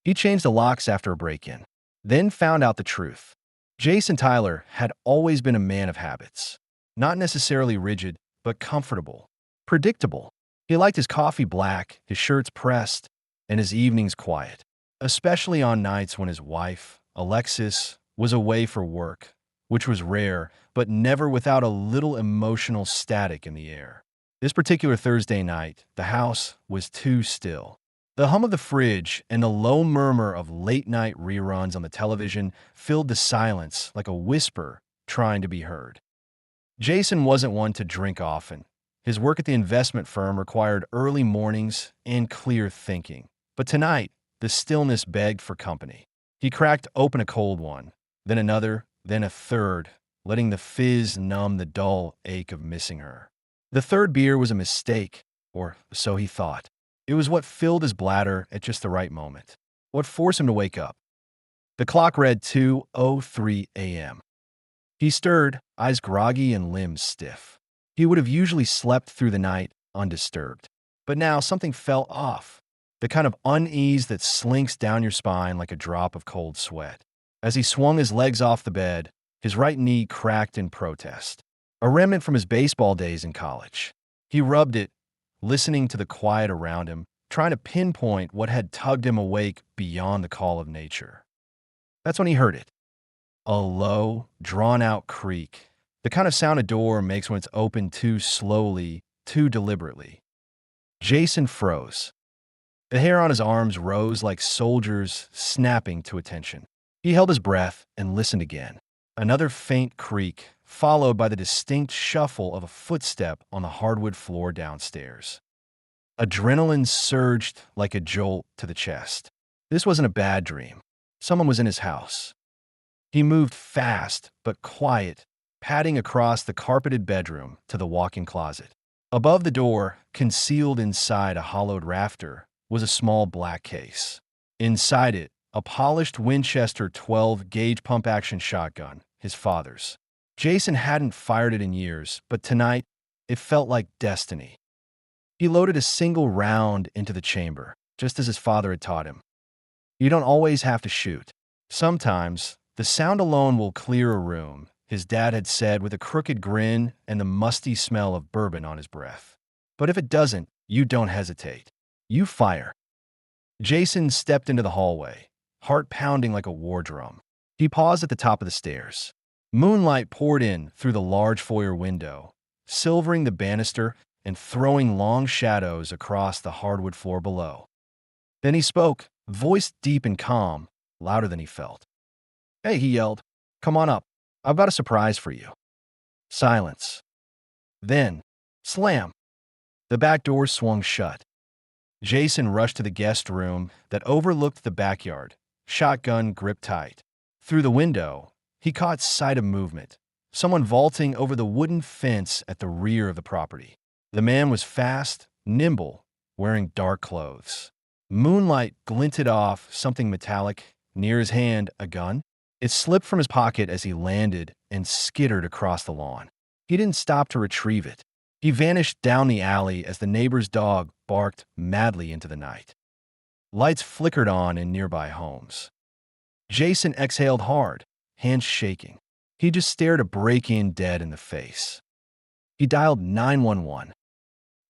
He changed the locks after a break-in, then found out the truth. Jason Tyler had always been a man of habits. Not necessarily rigid, but comfortable. Predictable. He liked his coffee black, his shirts pressed, and his evenings quiet. Especially on nights when his wife, Alexis, was away for work, which was rare, but never without a little emotional static in the air. This particular Thursday night, the house was too still. The hum of the fridge and the low murmur of late-night reruns on the television filled the silence like a whisper trying to be heard. Jason wasn't one to drink often. His work at the investment firm required early mornings and clear thinking. But tonight, the stillness begged for company. He cracked open a cold one, then another, then a third, letting the fizz numb the dull ache of missing her. The third beer was a mistake, or so he thought. It was what filled his bladder at just the right moment, what forced him to wake up. The clock read 2:03 a.m. He stirred, eyes groggy and limbs stiff. He would have usually slept through the night undisturbed. But now something fell off, the kind of unease that slinks down your spine like a drop of cold sweat. As he swung his legs off the bed, his right knee cracked in protest, a remnant from his baseball days in college. He rubbed it, listening to the quiet around him, trying to pinpoint what had tugged him awake beyond the call of nature. That's when he heard it. A low, drawn-out creak, the kind of sound a door makes when it's opened too slowly, too deliberately. Jason froze. The hair on his arms rose like soldiers snapping to attention. He held his breath and listened again. Another faint creak, followed by the distinct shuffle of a footstep on the hardwood floor downstairs. Adrenaline surged like a jolt to the chest. This wasn't a bad dream. Someone was in his house. He moved fast but quiet, padding across the carpeted bedroom to the walk-in closet. Above the door, concealed inside a hollowed rafter, was a small black case. Inside it, a polished Winchester 12-gauge pump-action shotgun, his father's. Jason hadn't fired it in years, but tonight, it felt like destiny. He loaded a single round into the chamber, just as his father had taught him. You don't always have to shoot. Sometimes, the sound alone will clear a room, his dad had said with a crooked grin and the musty smell of bourbon on his breath. But if it doesn't, you don't hesitate. You fire. Jason stepped into the hallway, heart pounding like a war drum. He paused at the top of the stairs. Moonlight poured in through the large foyer window, silvering the banister and throwing long shadows across the hardwood floor below. Then he spoke, voice deep and calm, louder than he felt. "Hey," he yelled. "Come on up. I've got a surprise for you." Silence. Then, slam. The back door swung shut. Jason rushed to the guest room that overlooked the backyard, shotgun gripped tight. Through the window, he caught sight of movement, someone vaulting over the wooden fence at the rear of the property. The man was fast, nimble, wearing dark clothes. Moonlight glinted off something metallic. Near his hand, a gun. It slipped from his pocket as he landed and skittered across the lawn. He didn't stop to retrieve it. He vanished down the alley as the neighbor's dog barked madly into the night. Lights flickered on in nearby homes. Jason exhaled hard, hands shaking. He just stared a break-in dead in the face. He dialed 911.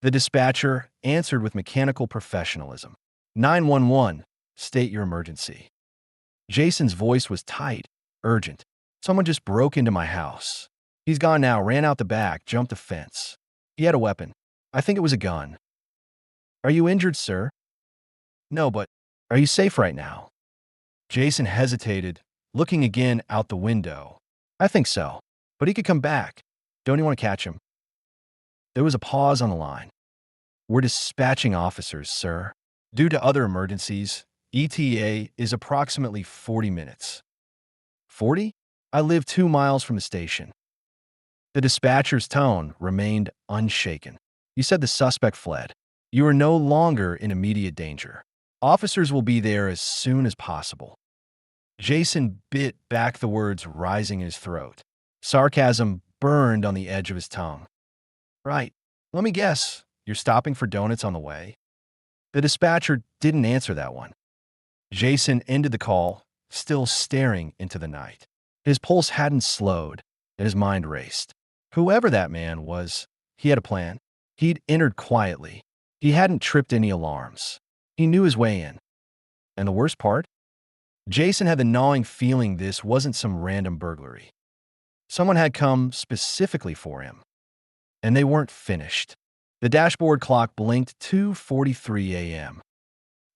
The dispatcher answered with mechanical professionalism. 911, state your emergency. Jason's voice was tight, urgent. Someone just broke into my house. He's gone now, ran out the back, jumped the fence. He had a weapon. I think it was a gun. Are you injured, sir? No, but are you safe right now? Jason hesitated, looking again out the window. I think so, but he could come back. Don't you want to catch him? There was a pause on the line. We're dispatching officers, sir. Due to other emergencies, ETA is approximately 40 minutes. 40? I live 2 miles from the station. The dispatcher's tone remained unshaken. You said the suspect fled. You are no longer in immediate danger. Officers will be there as soon as possible. Jason bit back the words rising in his throat. Sarcasm burned on the edge of his tongue. Right. Let me guess. You're stopping for donuts on the way? The dispatcher didn't answer that one. Jason ended the call, still staring into the night. His pulse hadn't slowed, and his mind raced. Whoever that man was, he had a plan. He'd entered quietly. He hadn't tripped any alarms. He knew his way in. And the worst part? Jason had the gnawing feeling this wasn't some random burglary. Someone had come specifically for him. And they weren't finished. The dashboard clock blinked 2:43 a.m.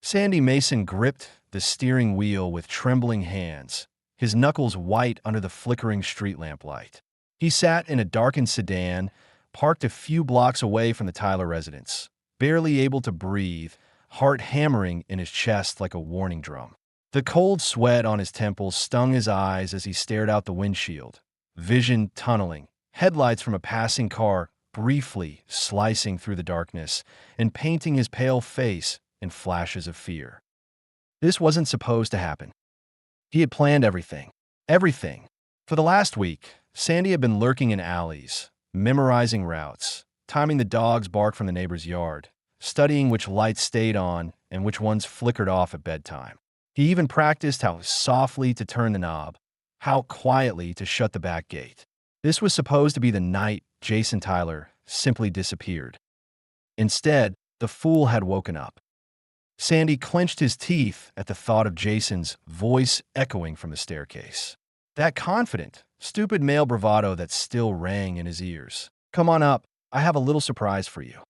Sandy Mason gripped the steering wheel with trembling hands, his knuckles white under the flickering street lamp light. He sat in a darkened sedan, parked a few blocks away from the Tyler residence, barely able to breathe, heart hammering in his chest like a warning drum. The cold sweat on his temples stung his eyes as he stared out the windshield, vision tunneling, headlights from a passing car briefly slicing through the darkness and painting his pale face in flashes of fear. This wasn't supposed to happen. He had planned everything. Everything. For the last week, Sandy had been lurking in alleys, memorizing routes, timing the dog's bark from the neighbor's yard, studying which lights stayed on and which ones flickered off at bedtime. He even practiced how softly to turn the knob, how quietly to shut the back gate. This was supposed to be the night Jason Tyler simply disappeared. Instead, the fool had woken up. Sandy clenched his teeth at the thought of Jason's voice echoing from the staircase. That confident, stupid male bravado that still rang in his ears. "Come on up, I have a little surprise for you."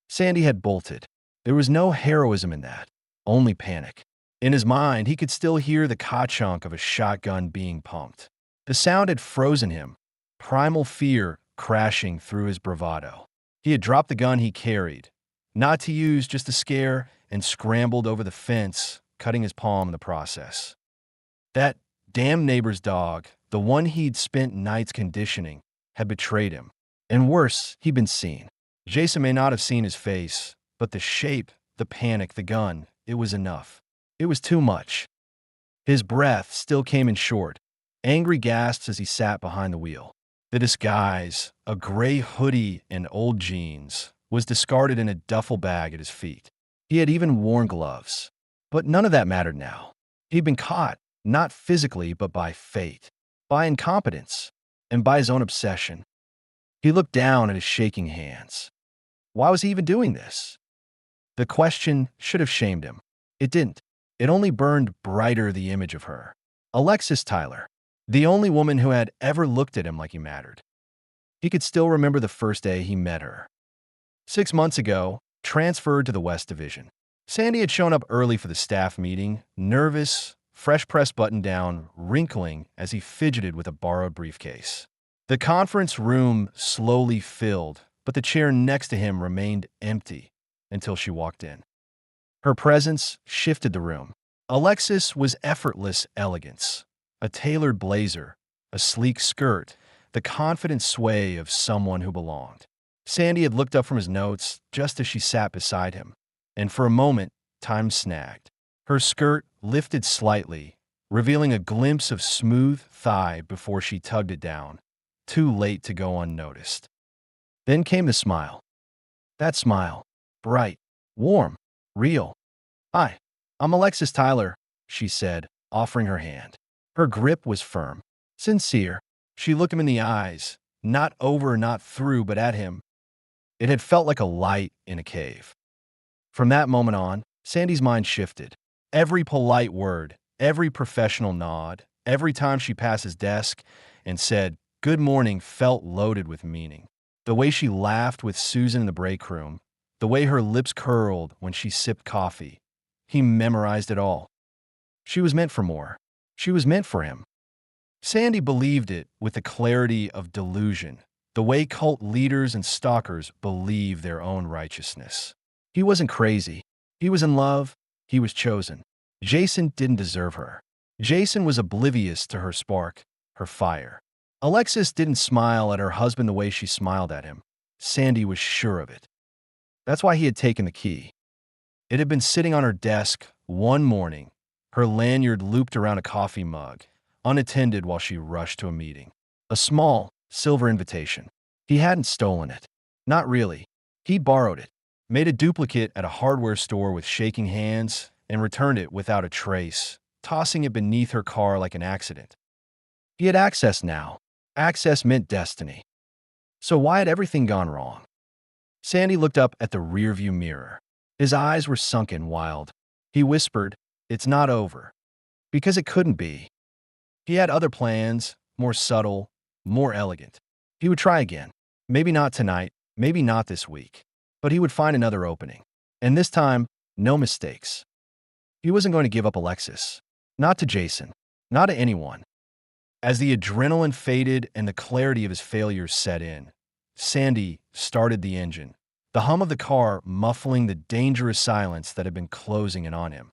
Sandy had bolted. There was no heroism in that, only panic. In his mind, he could still hear the ka-chunk of a shotgun being pumped. The sound had frozen him, primal fear crashing through his bravado. He had dropped the gun he carried, not to use, just to scare, and scrambled over the fence, cutting his palm in the process. That damn neighbor's dog, the one he'd spent nights conditioning, had betrayed him. And worse, he'd been seen. Jason may not have seen his face, but the shape, the panic, the gun, it was enough. It was too much. His breath still came in short, angry gasps as he sat behind the wheel. The disguise, a gray hoodie and old jeans, was discarded in a duffel bag at his feet. He had even worn gloves. But none of that mattered now. He'd been caught, not physically, but by fate, by incompetence, and by his own obsession. He looked down at his shaking hands. Why was he even doing this? The question should have shamed him. It didn't. It only burned brighter the image of her. Alexis Tyler, the only woman who had ever looked at him like he mattered. He could still remember the first day he met her. 6 months ago, transferred to the West Division. Sandy had shown up early for the staff meeting, nervous, fresh pressed button down, wrinkling as he fidgeted with a borrowed briefcase. The conference room slowly filled, but the chair next to him remained empty until she walked in. Her presence shifted the room. Alexis was effortless elegance, a tailored blazer, a sleek skirt, the confident sway of someone who belonged. Sandy had looked up from his notes just as she sat beside him, and for a moment, time snagged. Her skirt lifted slightly, revealing a glimpse of smooth thigh before she tugged it down, too late to go unnoticed. Then came the smile. That smile, bright, warm, real. "Hi, I'm Alexis Tyler," she said, offering her hand. Her grip was firm, sincere. She looked him in the eyes, not over, not through, but at him. It had felt like a light in a cave. From that moment on, Sandy's mind shifted. Every polite word, every professional nod, every time she passed his desk and said, "Good morning," felt loaded with meaning. The way she laughed with Susan in the break room, the way her lips curled when she sipped coffee. He memorized it all. She was meant for more. She was meant for him. Sandy believed it with the clarity of delusion, the way cult leaders and stalkers believe their own righteousness. He wasn't crazy. He was in love. He was chosen. Jason didn't deserve her. Jason was oblivious to her spark, her fire. Alexis didn't smile at her husband the way she smiled at him. Sandy was sure of it. That's why he had taken the key. It had been sitting on her desk one morning, her lanyard looped around a coffee mug, unattended while she rushed to a meeting. A small, silver invitation. He hadn't stolen it. Not really. He'd borrowed it, made a duplicate at a hardware store with shaking hands, and returned it without a trace, tossing it beneath her car like an accident. He had access now. Access meant destiny. So why had everything gone wrong? Sandy looked up at the rearview mirror. His eyes were sunken wild. He whispered, "It's not over." Because it couldn't be. He had other plans, more subtle, more elegant. He would try again. Maybe not tonight, maybe not this week. But he would find another opening. And this time, no mistakes. He wasn't going to give up Alexis. Not to Jason. Not to anyone. As the adrenaline faded and the clarity of his failures set in, Sandy started the engine, the hum of the car muffling the dangerous silence that had been closing in on him.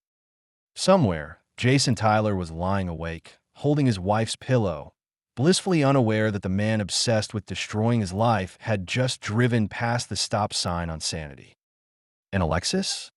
Somewhere, Jason Tyler was lying awake, holding his wife's pillow, blissfully unaware that the man obsessed with destroying his life had just driven past the stop sign on Sanity. And Alexis?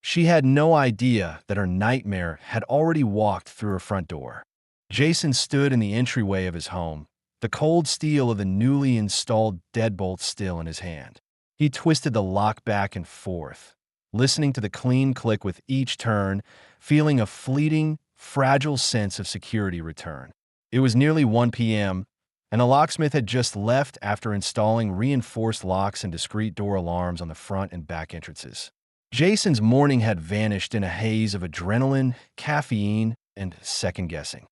She had no idea that her nightmare had already walked through her front door. Jason stood in the entryway of his home, the cold steel of the newly installed deadbolt still in his hand. He twisted the lock back and forth, listening to the clean click with each turn, feeling a fleeting, fragile sense of security return. It was nearly 1 p.m., and the locksmith had just left after installing reinforced locks and discrete door alarms on the front and back entrances. Jason's morning had vanished in a haze of adrenaline, caffeine, and second-guessing.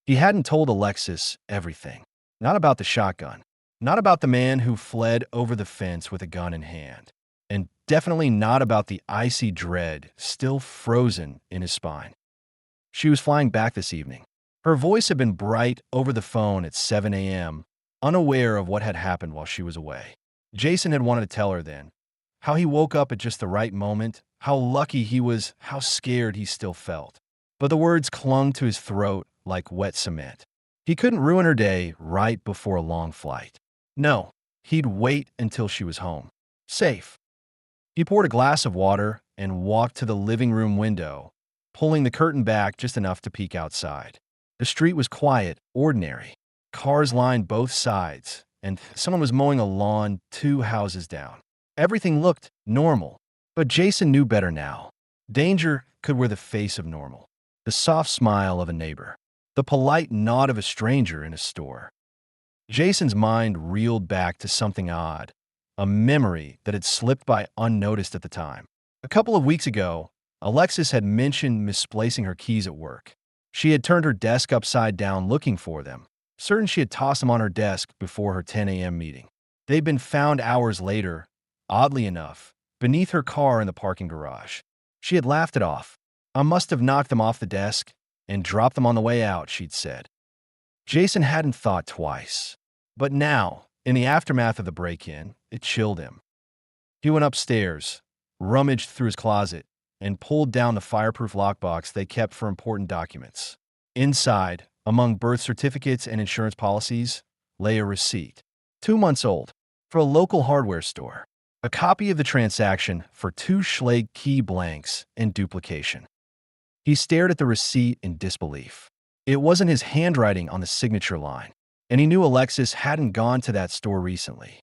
He hadn't told Alexis everything. Not about the shotgun. Not about the man who fled over the fence with a gun in hand. And definitely not about the icy dread still frozen in his spine. She was flying back this evening. Her voice had been bright over the phone at 7 a.m., unaware of what had happened while she was away. Jason had wanted to tell her then. How he woke up at just the right moment, how lucky he was, how scared he still felt. But the words clung to his throat like wet cement. He couldn't ruin her day right before a long flight. No, he'd wait until she was home. Safe. He poured a glass of water and walked to the living room window, pulling the curtain back just enough to peek outside. The street was quiet, ordinary. Cars lined both sides, and someone was mowing a lawn 2 houses down. Everything looked normal, but Jason knew better now. Danger could wear the face of normal, the soft smile of a neighbor, the polite nod of a stranger in a store. Jason's mind reeled back to something odd, a memory that had slipped by unnoticed at the time. A couple of weeks ago, Alexis had mentioned misplacing her keys at work. She had turned her desk upside down looking for them, certain she had tossed them on her desk before her 10 a.m. meeting. They'd been found hours later, oddly enough, beneath her car in the parking garage. She had laughed it off. "I must have knocked them off the desk and dropped them on the way out," she'd said. Jason hadn't thought twice. But now, in the aftermath of the break-in, it chilled him. He went upstairs, rummaged through his closet, and pulled down the fireproof lockbox they kept for important documents. Inside, among birth certificates and insurance policies, lay a receipt, 2 months old, for a local hardware store. A copy of the transaction for 2 Schlage key blanks and duplication. He stared at the receipt in disbelief. It wasn't his handwriting on the signature line, and he knew Alexis hadn't gone to that store recently.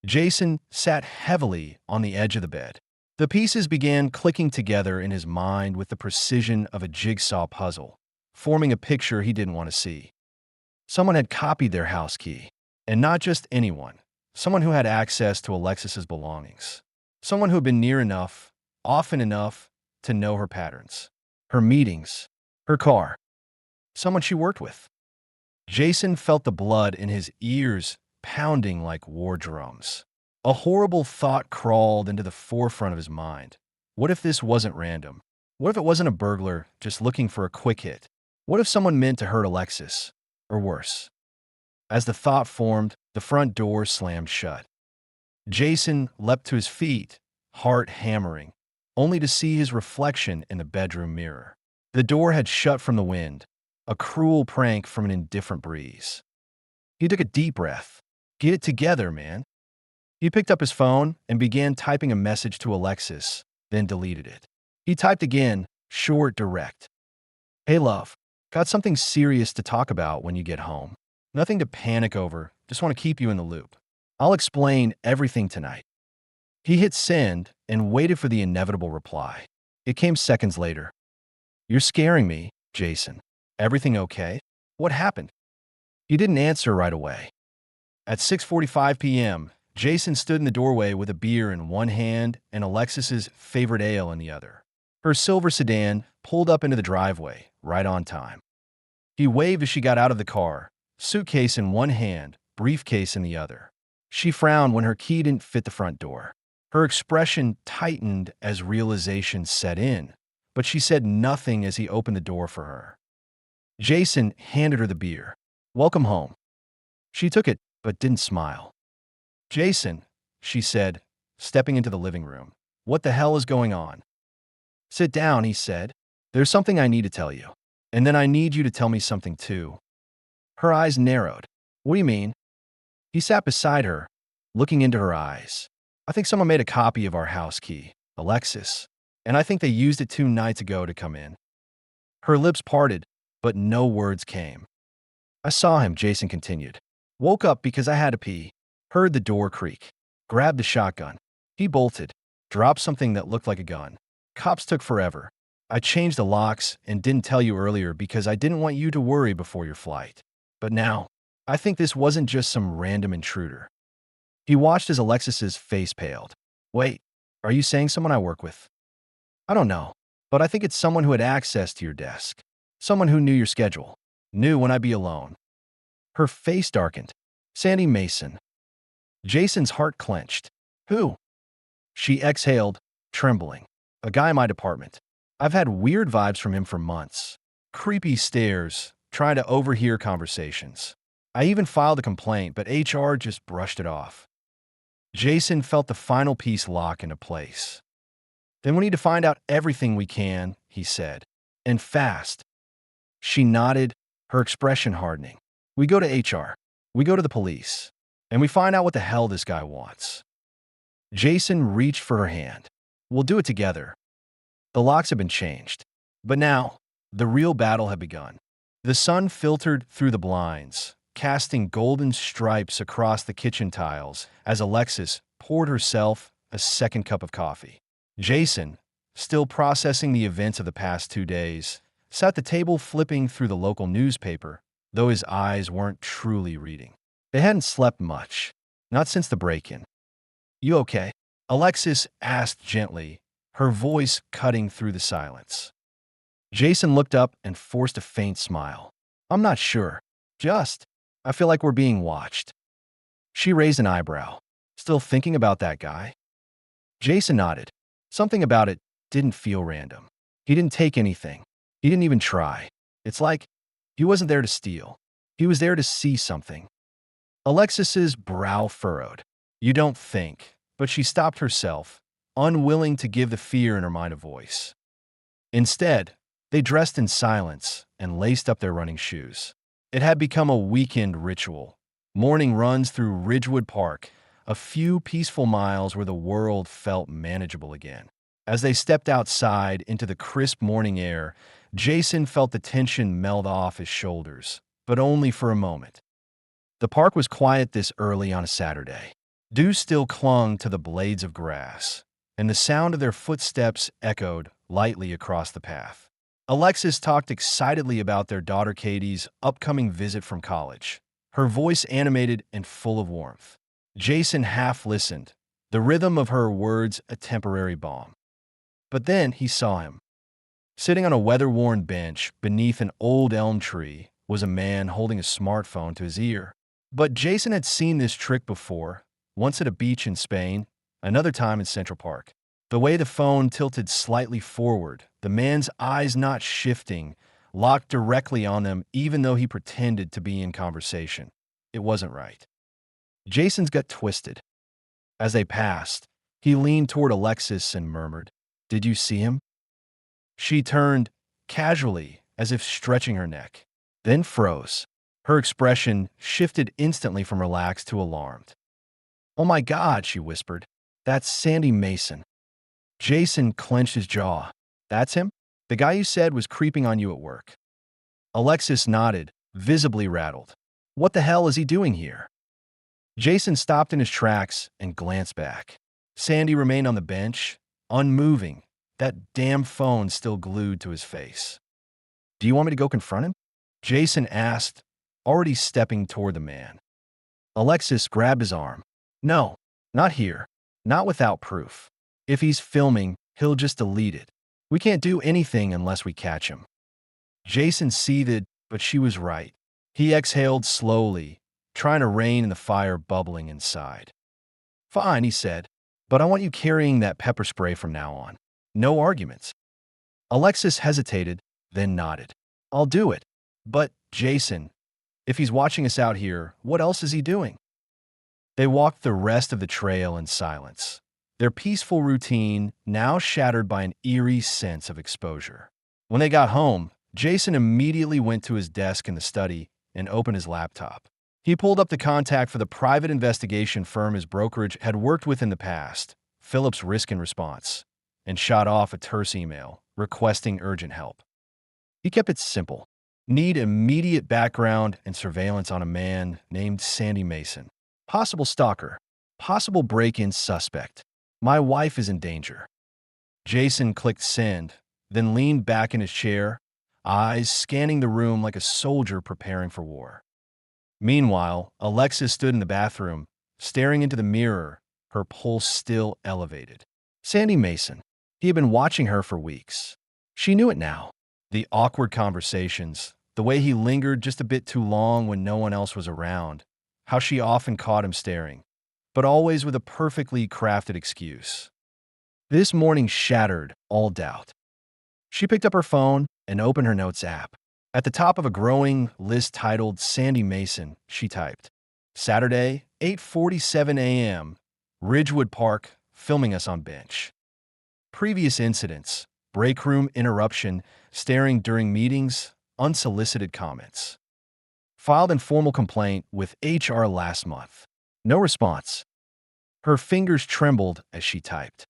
Jason sat heavily on the edge of the bed. The pieces began clicking together in his mind with the precision of a jigsaw puzzle, forming a picture he didn't want to see. Someone had copied their house key, and not just anyone. Someone who had access to Alexis's belongings. Someone who had been near enough, often enough, to know her patterns, her meetings, her car. Someone she worked with. Jason felt the blood in his ears pounding like war drums. A horrible thought crawled into the forefront of his mind. What if this wasn't random? What if it wasn't a burglar just looking for a quick hit? What if someone meant to hurt Alexis? Or worse? As the thought formed, the front door slammed shut. Jason leapt to his feet, heart hammering, only to see his reflection in the bedroom mirror. The door had shut from the wind, a cruel prank from an indifferent breeze. He took a deep breath. Get it together, man. He picked up his phone and began typing a message to Alexis, then deleted it. He typed again, short, direct. "Hey, love, got something serious to talk about when you get home. Nothing to panic over, just want to keep you in the loop. I'll explain everything tonight." He hit send and waited for the inevitable reply. It came seconds later. You're scaring me, Jason. Everything okay? What happened? He didn't answer right away. At 6:45 p.m., Jason stood in the doorway with a beer in one hand and Alexis's favorite ale in the other. Her silver sedan pulled up into the driveway, right on time. He waved as she got out of the car, suitcase in one hand, briefcase in the other. She frowned when her key didn't fit the front door. Her expression tightened as realization set in, but she said nothing as he opened the door for her. Jason handed her the beer. Welcome home. She took it, but didn't smile. Jason, she said, stepping into the living room. What the hell is going on? Sit down, he said. There's something I need to tell you. And then I need you to tell me something too. Her eyes narrowed. What do you mean? He sat beside her, looking into her eyes. I think someone made a copy of our house key, Alexis, and I think they used it 2 nights ago to come in. Her lips parted, but no words came. I saw him, Jason continued. Woke up because I had to pee. Heard the door creak. Grabbed the shotgun. He bolted. Dropped something that looked like a gun. Cops took forever. I changed the locks and didn't tell you earlier because I didn't want you to worry before your flight. But now, I think this wasn't just some random intruder. He watched as Alexis's face paled. Wait, are you saying someone I work with? I don't know, but I think it's someone who had access to your desk. Someone who knew your schedule. Knew when I'd be alone. Her face darkened. Sandy Mason. Jason's heart clenched. Who? She exhaled, trembling. A guy in my department. I've had weird vibes from him for months. Creepy stares, trying to overhear conversations. I even filed a complaint, but HR just brushed it off. Jason felt the final piece lock into place. Then we need to find out everything we can, he said. And fast. She nodded, her expression hardening. We go to HR. We go to the police. And we find out what the hell this guy wants. Jason reached for her hand. We'll do it together. The locks had been changed. But now, the real battle had begun. The sun filtered through the blinds, casting golden stripes across the kitchen tiles as Alexis poured herself a second cup of coffee. Jason, still processing the events of the past 2 days, sat at the table flipping through the local newspaper, though his eyes weren't truly reading. They hadn't slept much, not since the break-in. You okay? Alexis asked gently, her voice cutting through the silence. Jason looked up and forced a faint smile. I'm not sure. I feel like we're being watched. She raised an eyebrow. Still thinking about that guy? Jason nodded. Something about it didn't feel random. He didn't take anything. He didn't even try. It's like he wasn't there to steal. He was there to see something. Alexis's brow furrowed. You don't think, but she stopped herself, unwilling to give the fear in her mind a voice. Instead, they dressed in silence and laced up their running shoes. It had become a weekend ritual. Morning runs through Ridgewood Park, a few peaceful miles where the world felt manageable again. As they stepped outside into the crisp morning air, Jason felt the tension melt off his shoulders, but only for a moment. The park was quiet this early on a Saturday. Dew still clung to the blades of grass, and the sound of their footsteps echoed lightly across the path. Alexis talked excitedly about their daughter Katie's upcoming visit from college, her voice animated and full of warmth. Jason half listened, the rhythm of her words a temporary balm. But then he saw him. Sitting on a weather-worn bench beneath an old elm tree was a man holding a smartphone to his ear. But Jason had seen this trick before, once at a beach in Spain, another time in Central Park. The way the phone tilted slightly forward, the man's eyes not shifting, locked directly on them even though he pretended to be in conversation. It wasn't right. Jason's gut twisted. As they passed, he leaned toward Alexis and murmured, Did you see him? She turned, casually, as if stretching her neck, then froze. Her expression shifted instantly from relaxed to alarmed. Oh my God, she whispered. That's Sandy Mason. Jason clenched his jaw. That's him? The guy you said was creeping on you at work. Alexis nodded, visibly rattled. What the hell is he doing here? Jason stopped in his tracks and glanced back. Sandy remained on the bench, unmoving, that damn phone still glued to his face. "Do you want me to go confront him?" Jason asked, already stepping toward the man. Alexis grabbed his arm. "No, not here. Not without proof. If he's filming, he'll just delete it. We can't do anything unless we catch him." Jason seethed, but she was right. He exhaled slowly, trying to rein in the fire bubbling inside. "Fine," he said, "but I want you carrying that pepper spray from now on. No arguments." Alexis hesitated, then nodded. "I'll do it. But, Jason, if he's watching us out here, what else is he doing?" They walked the rest of the trail in silence, their peaceful routine now shattered by an eerie sense of exposure. When they got home, Jason immediately went to his desk in the study and opened his laptop. He pulled up the contact for the private investigation firm his brokerage had worked with in the past, Phillips Risk and Response, and shot off a terse email requesting urgent help. He kept it simple. Need immediate background and surveillance on a man named Sandy Mason. Possible stalker. Possible break-in suspect. My wife is in danger. Jason clicked send, then leaned back in his chair, eyes scanning the room like a soldier preparing for war. Meanwhile, Alexis stood in the bathroom, staring into the mirror, her pulse still elevated. Sandy Mason. He had been watching her for weeks. She knew it now. The awkward conversations, the way he lingered just a bit too long when no one else was around, how she often caught him staring, but always with a perfectly crafted excuse. This morning shattered all doubt. She picked up her phone and opened her notes app. At the top of a growing list titled Sandy Mason, she typed, "Saturday, 8:47 a.m., Ridgewood Park, filming us on bench. Previous incidents, break room interruption, staring during meetings, unsolicited comments. Filed informal complaint with HR last month. No response." Her fingers trembled as she typed.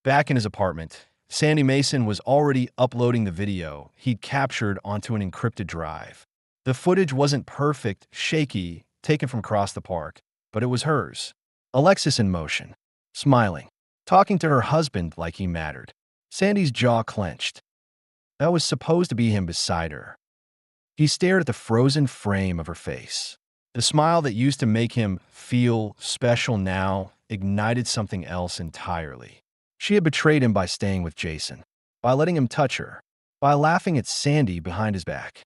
Back in his apartment, Sandy Mason was already uploading the video he'd captured onto an encrypted drive. The footage wasn't perfect, shaky, taken from across the park, but it was hers. Alexis in motion, smiling, talking to her husband like he mattered. Sandy's jaw clenched. That was supposed to be him beside her. He stared at the frozen frame of her face. The smile that used to make him feel special now ignited something else entirely. She had betrayed him by staying with Jason, by letting him touch her, by laughing at Sandy behind his back.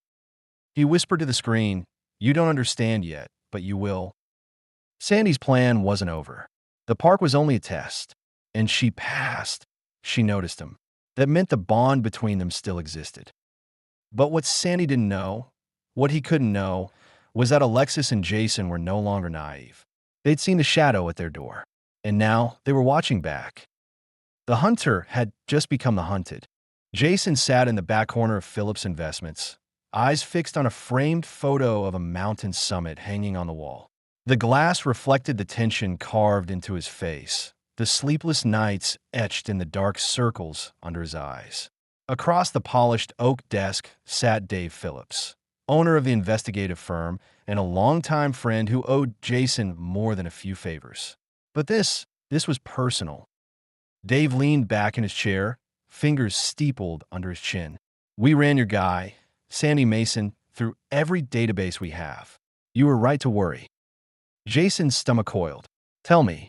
He whispered to the screen, "You don't understand yet, but you will." Sandy's plan wasn't over. The park was only a test, and she passed. She noticed him. That meant the bond between them still existed. But what Sandy didn't know, what he couldn't know, was that Alexis and Jason were no longer naive. They'd seen the shadow at their door, and now they were watching back. The hunter had just become the hunted. Jason sat in the back corner of Phillips Investments, eyes fixed on a framed photo of a mountain summit hanging on the wall. The glass reflected the tension carved into his face, the sleepless nights etched in the dark circles under his eyes. Across the polished oak desk sat Dave Phillips, owner of the investigative firm and a longtime friend who owed Jason more than a few favors. But this was personal. Dave leaned back in his chair, fingers steepled under his chin. "We ran your guy, Sandy Mason, through every database we have. You were right to worry." Jason's stomach coiled. "Tell me."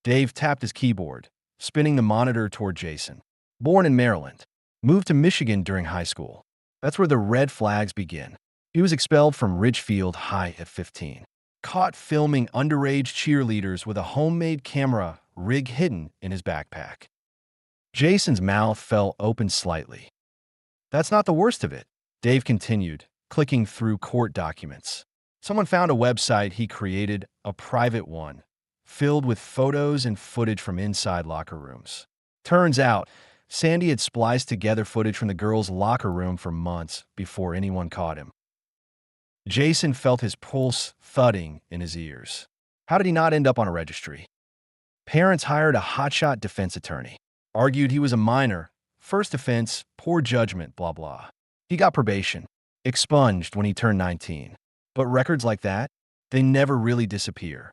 Dave tapped his keyboard, spinning the monitor toward Jason. "Born in Maryland. Moved to Michigan during high school. That's where the red flags begin. He was expelled from Ridgefield High at 15. Caught filming underage cheerleaders with a homemade camera rig hidden in his backpack." Jason's mouth fell open slightly. "That's not the worst of it," Dave continued, clicking through court documents. "Someone found a website he created, a private one, filled with photos and footage from inside locker rooms. Turns out, Sandy had spliced together footage from the girls' locker room for months before anyone caught him." Jason felt his pulse thudding in his ears. How did he not end up on a registry? Parents hired a hotshot defense attorney. Argued he was a minor. First offense, poor judgment, blah blah. He got probation. Expunged when he turned 19. But records like that, they never really disappear.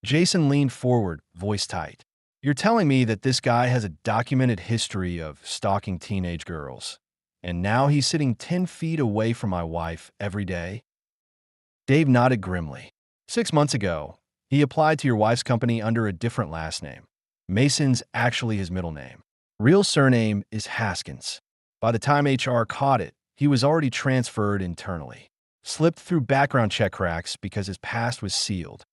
Jason leaned forward, voice tight. You're telling me that this guy has a documented history of stalking teenage girls, and now he's sitting 10 feet away from my wife every day? Dave nodded grimly. 6 months ago, he applied to your wife's company under a different last name. Mason's actually his middle name. Real surname is Haskins. By the time HR caught it, he was already transferred internally. Slipped through background check cracks because his past was sealed.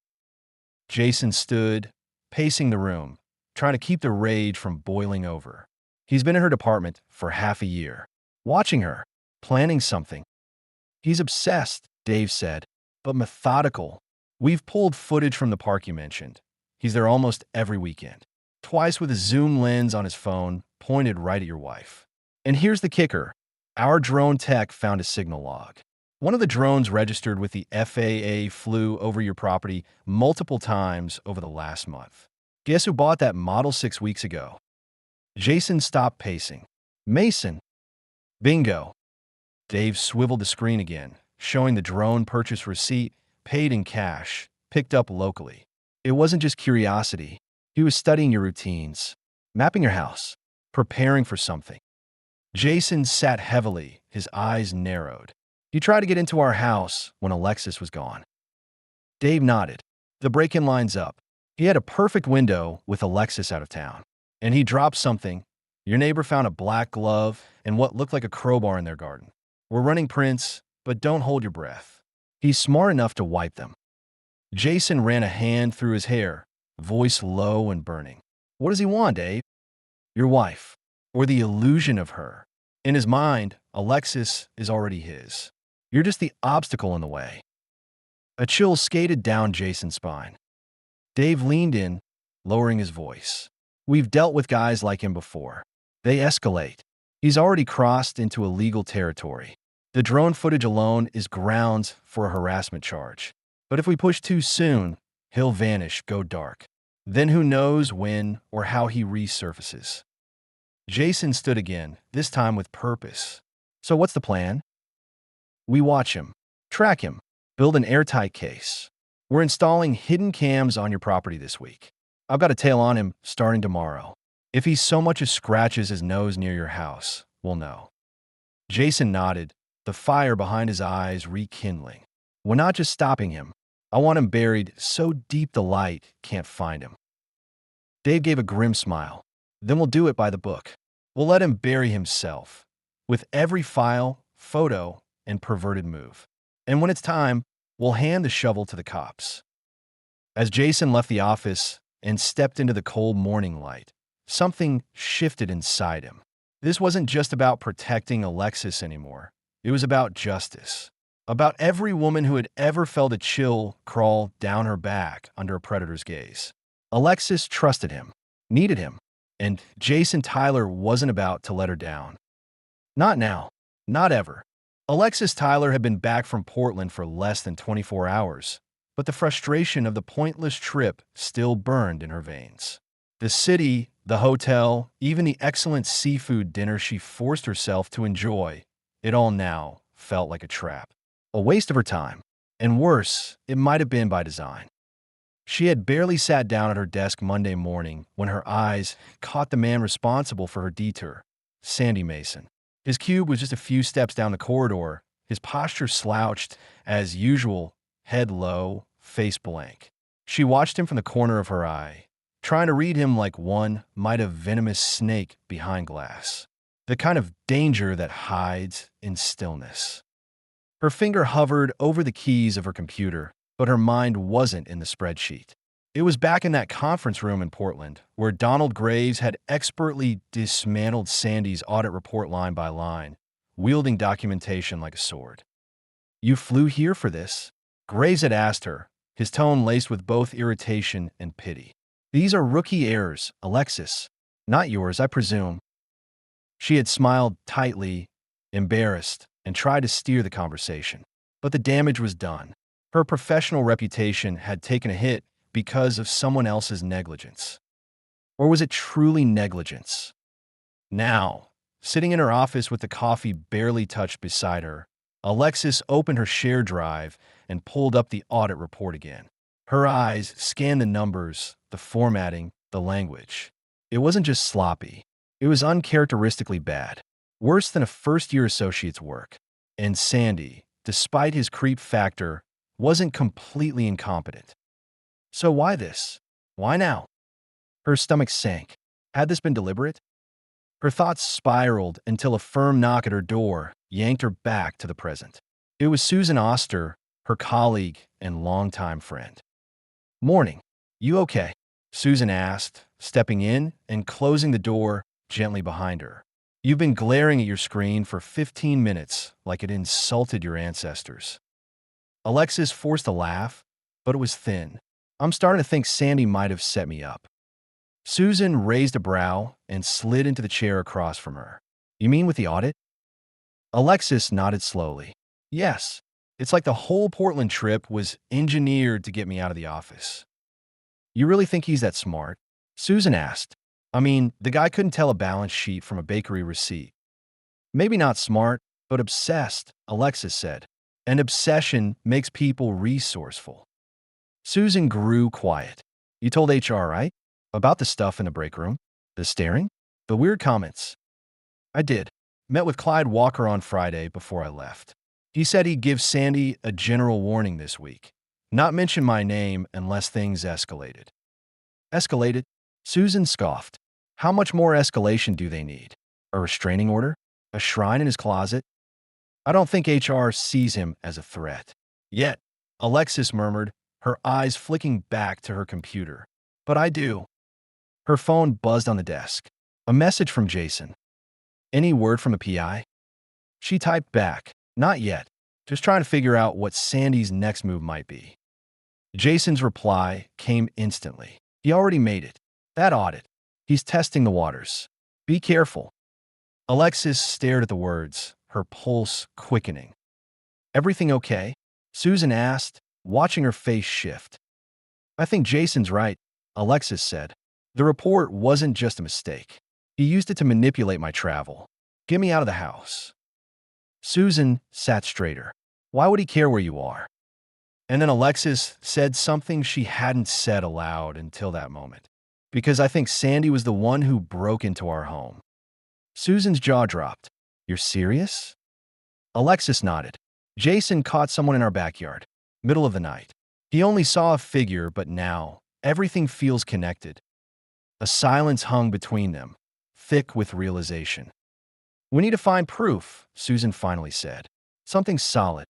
Jason stood, pacing the room, trying to keep the rage from boiling over. He's been in her department for half a year, watching her, planning something. He's obsessed, Dave said, but methodical. We've pulled footage from the park you mentioned. He's there almost every weekend. Twice with a zoom lens on his phone, pointed right at your wife. And here's the kicker. Our drone tech found a signal log. One of the drones registered with the FAA flew over your property multiple times over the last month. Guess who bought that Model 6 weeks ago? Jason stopped pacing. Mason. Bingo. Dave swiveled the screen again, showing the drone purchase receipt, paid in cash, picked up locally. It wasn't just curiosity. He was studying your routines, mapping your house, preparing for something. Jason sat heavily, his eyes narrowed. You tried to get into our house when Alexis was gone. Dave nodded. The break-in line's up. He had a perfect window with Alexis out of town. And he dropped something. Your neighbor found a black glove and what looked like a crowbar in their garden. We're running prints, but don't hold your breath. He's smart enough to wipe them. Jason ran a hand through his hair, voice low and burning. What does he want, Dave? Your wife, or the illusion of her. In his mind, Alexis is already his. You're just the obstacle in the way. A chill skated down Jason's spine. Dave leaned in, lowering his voice. We've dealt with guys like him before. They escalate. He's already crossed into illegal territory. The drone footage alone is grounds for a harassment charge. But if we push too soon, he'll vanish, go dark. Then who knows when or how he resurfaces. Jason stood again, this time with purpose. So what's the plan? We watch him, track him, build an airtight case. We're installing hidden cams on your property this week. I've got a tail on him starting tomorrow. If he so much as scratches his nose near your house, we'll know. Jason nodded, the fire behind his eyes rekindling. We're not just stopping him. I want him buried so deep the light can't find him. Dave gave a grim smile. Then we'll do it by the book. We'll let him bury himself, with every file, photo, and perverted move. And when it's time, we'll hand the shovel to the cops. As Jason left the office and stepped into the cold morning light, something shifted inside him. This wasn't just about protecting Alexis anymore. It was about justice. About every woman who had ever felt a chill crawl down her back under a predator's gaze. Alexis trusted him, needed him, and Jason Tyler wasn't about to let her down. Not now. Not ever. Alexis Tyler had been back from Portland for less than 24 hours, but the frustration of the pointless trip still burned in her veins. The city, the hotel, even the excellent seafood dinner she forced herself to enjoy, it all now felt like a trap. A waste of her time. And worse, it might have been by design. She had barely sat down at her desk Monday morning when her eyes caught the man responsible for her detour, Sandy Mason. His cube was just a few steps down the corridor, his posture slouched, as usual, head low, face blank. She watched him from the corner of her eye, trying to read him like one might a venomous snake behind glass. The kind of danger that hides in stillness. Her finger hovered over the keys of her computer, but her mind wasn't in the spreadsheet. It was back in that conference room in Portland, where Donald Graves had expertly dismantled Sandy's audit report line by line, wielding documentation like a sword. You flew here for this? Graves had asked her, his tone laced with both irritation and pity. These are rookie errors, Alexis. Not yours, I presume. She had smiled tightly, embarrassed, and tried to steer the conversation. But the damage was done. Her professional reputation had taken a hit because of someone else's negligence. Or was it truly negligence? Now, sitting in her office with the coffee barely touched beside her, Alexis opened her share drive and pulled up the audit report again. Her eyes scanned the numbers, the formatting, the language. It wasn't just sloppy. It was uncharacteristically bad. Worse than a first-year associate's work. And Sandy, despite his creep factor, wasn't completely incompetent. So why this? Why now? Her stomach sank. Had this been deliberate? Her thoughts spiraled until a firm knock at her door yanked her back to the present. It was Susan Oster, her colleague and longtime friend. "Morning. You okay?" Susan asked, stepping in and closing the door gently behind her. "You've been glaring at your screen for 15 minutes like it insulted your ancestors." Alexis forced a laugh, but it was thin. "I'm starting to think Sandy might have set me up." Susan raised a brow and slid into the chair across from her. "You mean with the audit?" Alexis nodded slowly. "Yes, it's like the whole Portland trip was engineered to get me out of the office." "You really think he's that smart?" Susan asked. "I mean, the guy couldn't tell a balance sheet from a bakery receipt." "Maybe not smart, but obsessed," Alexis said. "And obsession makes people resourceful." Susan grew quiet. "You told HR, right? About the stuff in the break room? The staring? The weird comments?" "I did. Met with Clyde Walker on Friday before I left. He said he'd give Sandy a general warning this week. Not mention my name unless things escalated." "Escalated?" Susan scoffed. "How much more escalation do they need? A restraining order? A shrine in his closet?" "I don't think HR sees him as a threat." "Yet," Alexis murmured, her eyes flicking back to her computer. "But I do." Her phone buzzed on the desk. A message from Jason. "Any word from a PI?" She typed back, "Not yet. Just trying to figure out what Sandy's next move might be." Jason's reply came instantly. "He already made it. That audit. He's testing the waters. Be careful." Alexis stared at the words, her pulse quickening. "Everything okay?" Susan asked, watching her face shift. "I think Jason's right," Alexis said. "The report wasn't just a mistake. He used it to manipulate my travel. Get me out of the house." Susan sat straighter. "Why would he care where you are?" And then Alexis said something she hadn't said aloud until that moment. "Because I think Sandy was the one who broke into our home." Susan's jaw dropped. "You're serious?" Alexis nodded. "Jason caught someone in our backyard, middle of the night. He only saw a figure, but now everything feels connected." A silence hung between them, thick with realization. "We need to find proof," Susan finally said. "Something solid."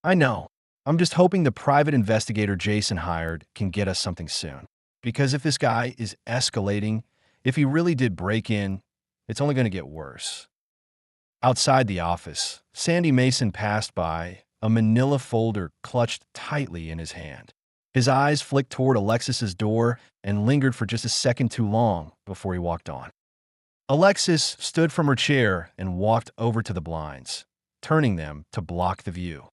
"I know. I'm just hoping the private investigator Jason hired can get us something soon. Because if this guy is escalating, if he really did break in, it's only going to get worse." Outside the office, Sandy Mason passed by, a manila folder clutched tightly in his hand. His eyes flicked toward Alexis's door and lingered for just a second too long before he walked on. Alexis stood from her chair and walked over to the blinds, turning them to block the view.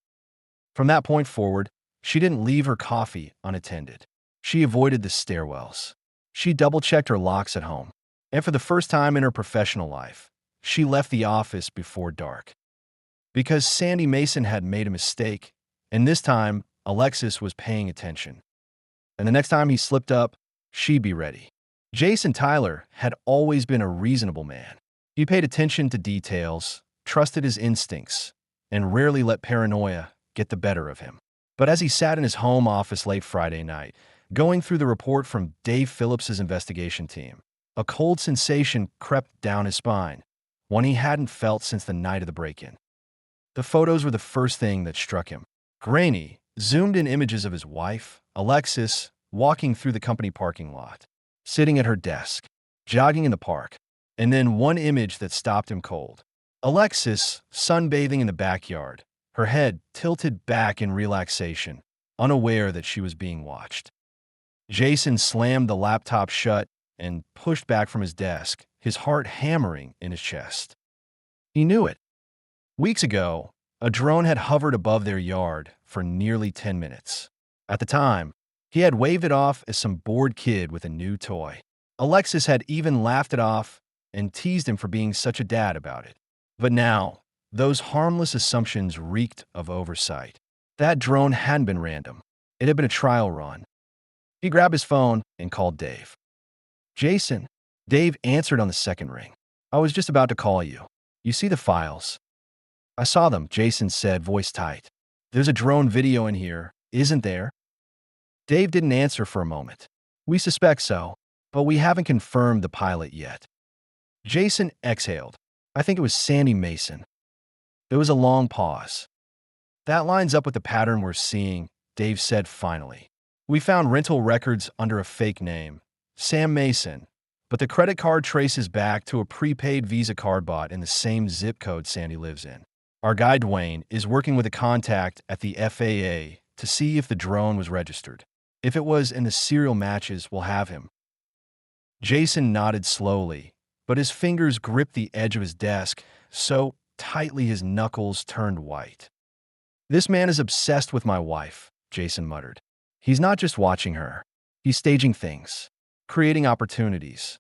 From that point forward, she didn't leave her coffee unattended. She avoided the stairwells. She double-checked her locks at home. And for the first time in her professional life, she left the office before dark. Because Sandy Mason had made a mistake, and this time, Alexis was paying attention. And the next time he slipped up, she'd be ready. Jason Tyler had always been a reasonable man. He paid attention to details, trusted his instincts, and rarely let paranoia get the better of him. But as he sat in his home office late Friday night, going through the report from Dave Phillips's investigation team, a cold sensation crept down his spine, one he hadn't felt since the night of the break-in. The photos were the first thing that struck him. Grainy, zoomed-in images of his wife, Alexis, walking through the company parking lot, sitting at her desk, jogging in the park, and then one image that stopped him cold. Alexis, sunbathing in the backyard, her head tilted back in relaxation, unaware that she was being watched. Jason slammed the laptop shut and pushed back from his desk, his heart hammering in his chest. He knew it. Weeks ago, a drone had hovered above their yard for nearly 10 minutes. At the time, he had waved it off as some bored kid with a new toy. Alexis had even laughed it off and teased him for being such a dad about it. But now, those harmless assumptions reeked of oversight. That drone hadn't been random. It had been a trial run. He grabbed his phone and called Dave. Jason, Dave answered on the second ring. I was just about to call you. You see the files? I saw them, Jason said, voice tight. There's a drone video in here, isn't there? Dave didn't answer for a moment. We suspect so, but we haven't confirmed the pilot yet. Jason exhaled. I think it was Sandy Mason. There was a long pause. That lines up with the pattern we're seeing, Dave said finally. We found rental records under a fake name, Sam Mason, but the credit card traces back to a prepaid Visa card bought in the same zip code Sandy lives in. Our guy Dwayne is working with a contact at the FAA to see if the drone was registered. If it was and the serial matches, we'll have him. Jason nodded slowly, but his fingers gripped the edge of his desk so tightly his knuckles turned white. This man is obsessed with my wife, Jason muttered. He's not just watching her. He's staging things, creating opportunities.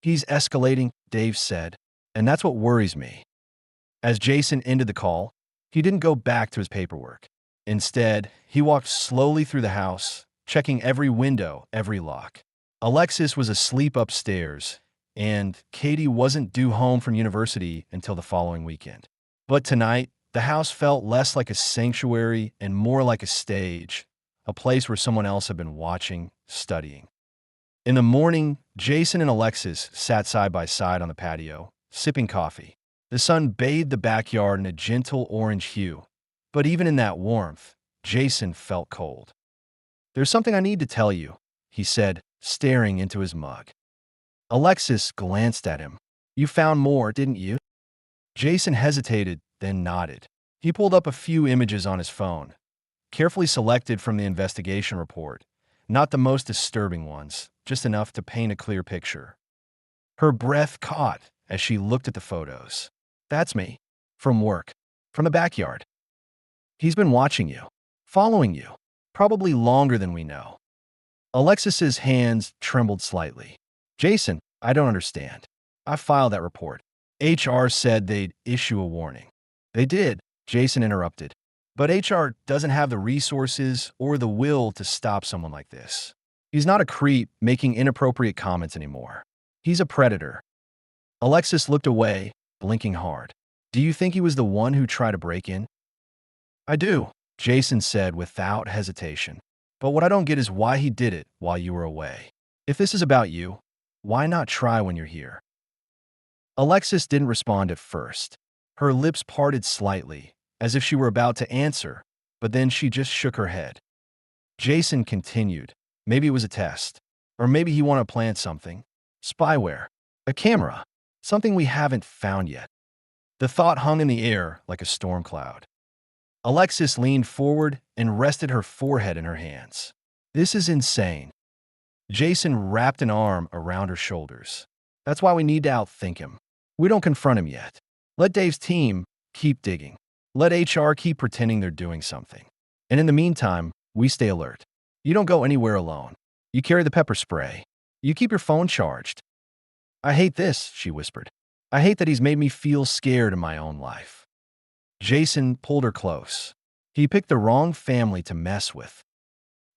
He's escalating, Dave said, and that's what worries me. As Jason ended the call, he didn't go back to his paperwork. Instead, he walked slowly through the house, checking every window, every lock. Alexis was asleep upstairs, and Katie wasn't due home from university until the following weekend. But tonight, the house felt less like a sanctuary and more like a stage, a place where someone else had been watching, studying. In the morning, Jason and Alexis sat side by side on the patio, sipping coffee. The sun bathed the backyard in a gentle orange hue, but even in that warmth, Jason felt cold. There's something I need to tell you, he said, staring into his mug. Alexis glanced at him. You found more, didn't you? Jason hesitated, then nodded. He pulled up a few images on his phone, carefully selected from the investigation report, not the most disturbing ones, just enough to paint a clear picture. Her breath caught as she looked at the photos. That's me. From work. From the backyard. He's been watching you. Following you. Probably longer than we know. Alexis's hands trembled slightly. Jason, I don't understand. I filed that report. HR said they'd issue a warning. They did, Jason interrupted. But HR doesn't have the resources or the will to stop someone like this. He's not a creep making inappropriate comments anymore. He's a predator. Alexis looked away, blinking hard. Do you think he was the one who tried to break in? I do, Jason said without hesitation. But what I don't get is why he did it while you were away. If this is about you, why not try when you're here? Alexis didn't respond at first. Her lips parted slightly, as if she were about to answer, but then she just shook her head. Jason continued. Maybe it was a test. Or maybe he wanted to plant something. Spyware. A camera. Something we haven't found yet. The thought hung in the air like a storm cloud. Alexis leaned forward and rested her forehead in her hands. This is insane. Jason wrapped an arm around her shoulders. That's why we need to outthink him. We don't confront him yet. Let Dave's team keep digging. Let HR keep pretending they're doing something. And in the meantime, we stay alert. You don't go anywhere alone. You carry the pepper spray. You keep your phone charged. I hate this, she whispered. I hate that he's made me feel scared in my own life. Jason pulled her close. He picked the wrong family to mess with.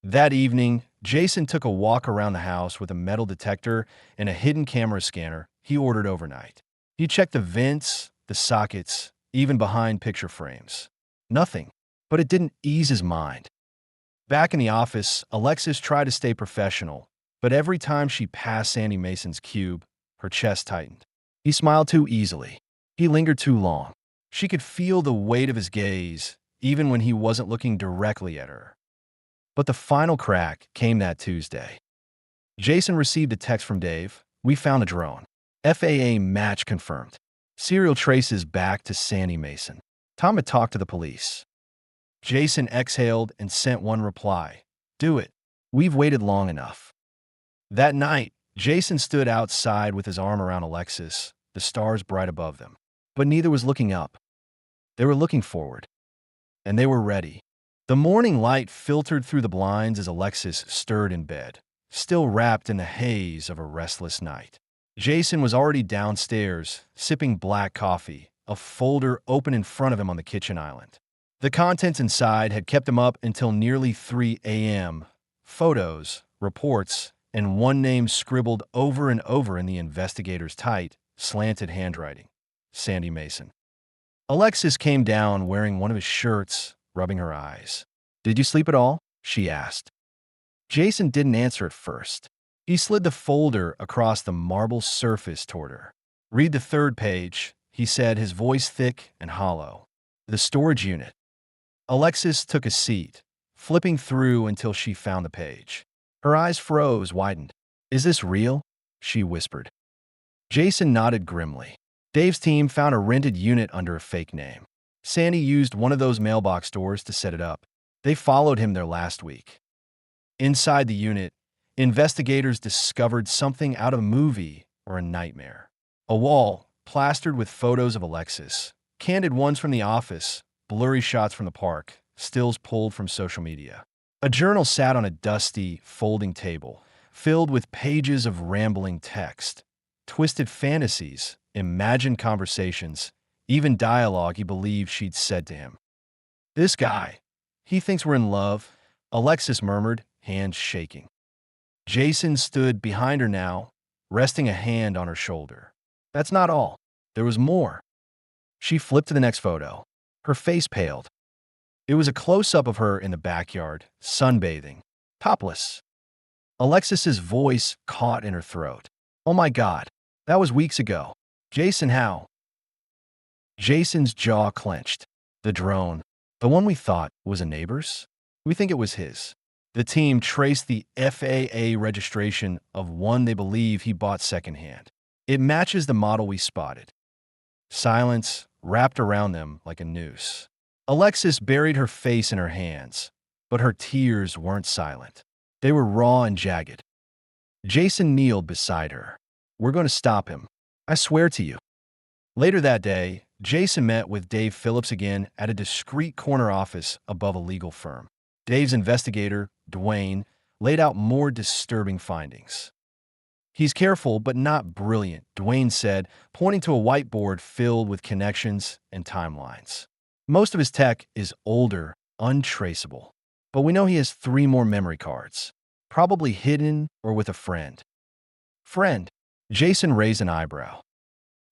That evening, Jason took a walk around the house with a metal detector and a hidden camera scanner he ordered overnight. He checked the vents, the sockets, even behind picture frames. Nothing, but it didn't ease his mind. Back in the office, Alexis tried to stay professional, but every time she passed Sandy Mason's cube, her chest tightened. He smiled too easily. He lingered too long. She could feel the weight of his gaze, even when he wasn't looking directly at her. But the final crack came that Tuesday. Jason received a text from Dave. We found a drone. FAA match confirmed. Serial traces back to Sandy Mason. Tom had talked to the police. Jason exhaled and sent one reply. Do it. We've waited long enough. That night, Jason stood outside with his arm around Alexis, the stars bright above them. But neither was looking up. They were looking forward. And they were ready. The morning light filtered through the blinds as Alexis stirred in bed, still wrapped in the haze of a restless night. Jason was already downstairs, sipping black coffee, a folder open in front of him on the kitchen island. The contents inside had kept him up until nearly 3 a.m. Photos, reports, and one name scribbled over and over in the investigator's tight, slanted handwriting: Sandy Mason. Alexis came down wearing one of his shirts, rubbing her eyes. "Did you sleep at all?" she asked. Jason didn't answer at first. He slid the folder across the marble surface toward her. "Read the third page," he said, his voice thick and hollow. "The storage unit." Alexis took a seat, flipping through until she found the page. Her eyes froze, widened. "Is this real?" she whispered. Jason nodded grimly. Dave's team found a rented unit under a fake name. Sandy used one of those mailbox doors to set it up. They followed him there last week. Inside the unit, investigators discovered something out of a movie or a nightmare. A wall plastered with photos of Alexis, candid ones from the office, blurry shots from the park, stills pulled from social media. A journal sat on a dusty, folding table, filled with pages of rambling text, twisted fantasies, imagined conversations, even dialogue he believed she'd said to him. "This guy, he thinks we're in love," Alexis murmured, hands shaking. Jason stood behind her now, resting a hand on her shoulder. That's not all. There was more. She flipped to the next photo. Her face paled. It was a close-up of her in the backyard, sunbathing, topless. Alexis's voice caught in her throat. "Oh my God, that was weeks ago. Jason, how?" Jason's jaw clenched. "The drone, the one we thought was a neighbor's? We think it was his." The team traced the FAA registration of one they believe he bought secondhand. "It matches the model we spotted." Silence wrapped around them like a noose. Alexis buried her face in her hands, but her tears weren't silent. They were raw and jagged. Jason kneeled beside her. "We're going to stop him. I swear to you." Later that day, Jason met with Dave Phillips again at a discreet corner office above a legal firm. Dave's investigator, Dwayne, laid out more disturbing findings. "He's careful but not brilliant," Dwayne said, pointing to a whiteboard filled with connections and timelines. "Most of his tech is older, untraceable. But we know he has 3 more memory cards, probably hidden or with a friend." "Friend?" Jason raised an eyebrow.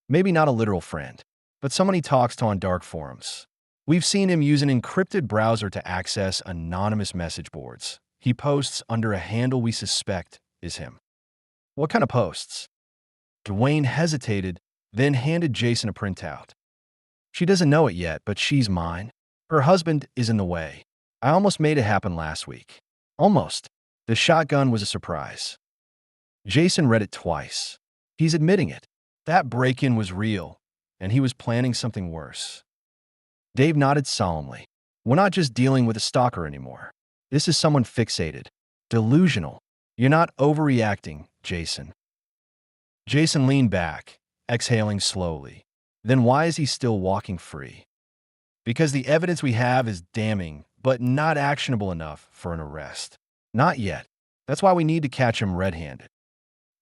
"Maybe not a literal friend, but someone he talks to on dark forums. We've seen him use an encrypted browser to access anonymous message boards. He posts under a handle we suspect is him." "What kind of posts?" Dwayne hesitated, then handed Jason a printout. "She doesn't know it yet, but she's mine. Her husband is in the way. I almost made it happen last week." Almost. The shotgun was a surprise. Jason read it twice. He's admitting it. That break-in was real, and he was planning something worse. Dave nodded solemnly. "We're not just dealing with a stalker anymore. This is someone fixated, delusional. You're not overreacting, Jason." Jason leaned back, exhaling slowly. "Then why is he still walking free?" "Because the evidence we have is damning, but not actionable enough for an arrest. Not yet. That's why we need to catch him red-handed."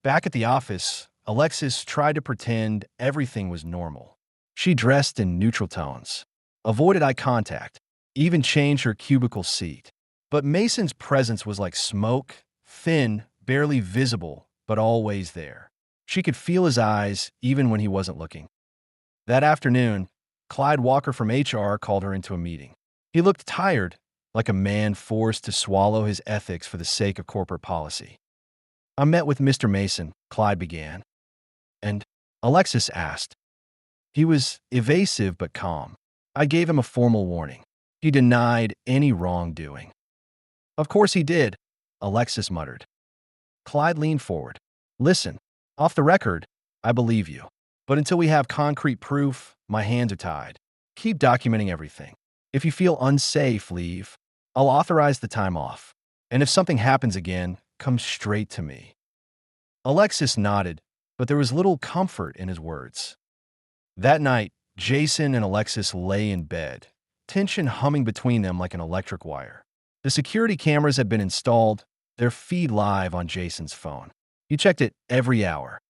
Back at the office, Alexis tried to pretend everything was normal. She dressed in neutral tones, avoided eye contact, even changed her cubicle seat. But Mason's presence was like smoke, thin, barely visible, but always there. She could feel his eyes even when he wasn't looking. That afternoon, Clyde Walker from HR called her into a meeting. He looked tired, like a man forced to swallow his ethics for the sake of corporate policy. "I met with Mr. Mason," Clyde began. "And?" Alexis asked. He was evasive but calm. "I gave him a formal warning. He denied any wrongdoing." "Of course he did," Alexis muttered. Clyde leaned forward. "Listen, off the record, I believe you. But until we have concrete proof, my hands are tied. Keep documenting everything. If you feel unsafe, leave. I'll authorize the time off. And if something happens again, come straight to me." Alexis nodded, but there was little comfort in his words. That night, Jason and Alexis lay in bed, tension humming between them like an electric wire. The security cameras had been installed, their feed live on Jason's phone. He checked it every hour.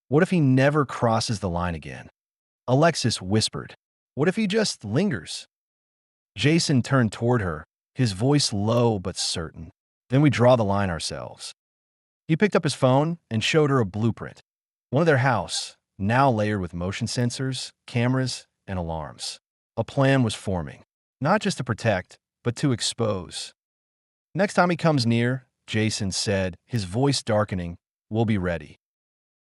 What if he never crosses the line again? Alexis whispered. What if he just lingers? Jason turned toward her, his voice low but certain. Then we draw the line ourselves. He picked up his phone and showed her a blueprint. One of their house, now layered with motion sensors, cameras, and alarms. A plan was forming, not just to protect, but to expose. Next time he comes near, Jason said, his voice darkening, we'll be ready.